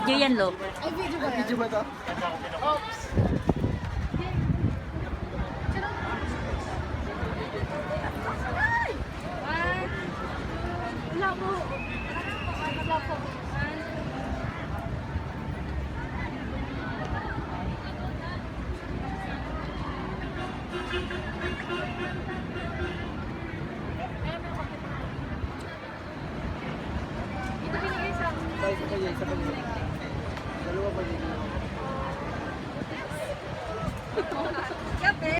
Video yan, lo. Ay, video ba yan? Video ba ito? Oops. Wala po. Wala po. Ito binigay sa akin. Isa pa yan, isa pa yan. Dalawa pa yan.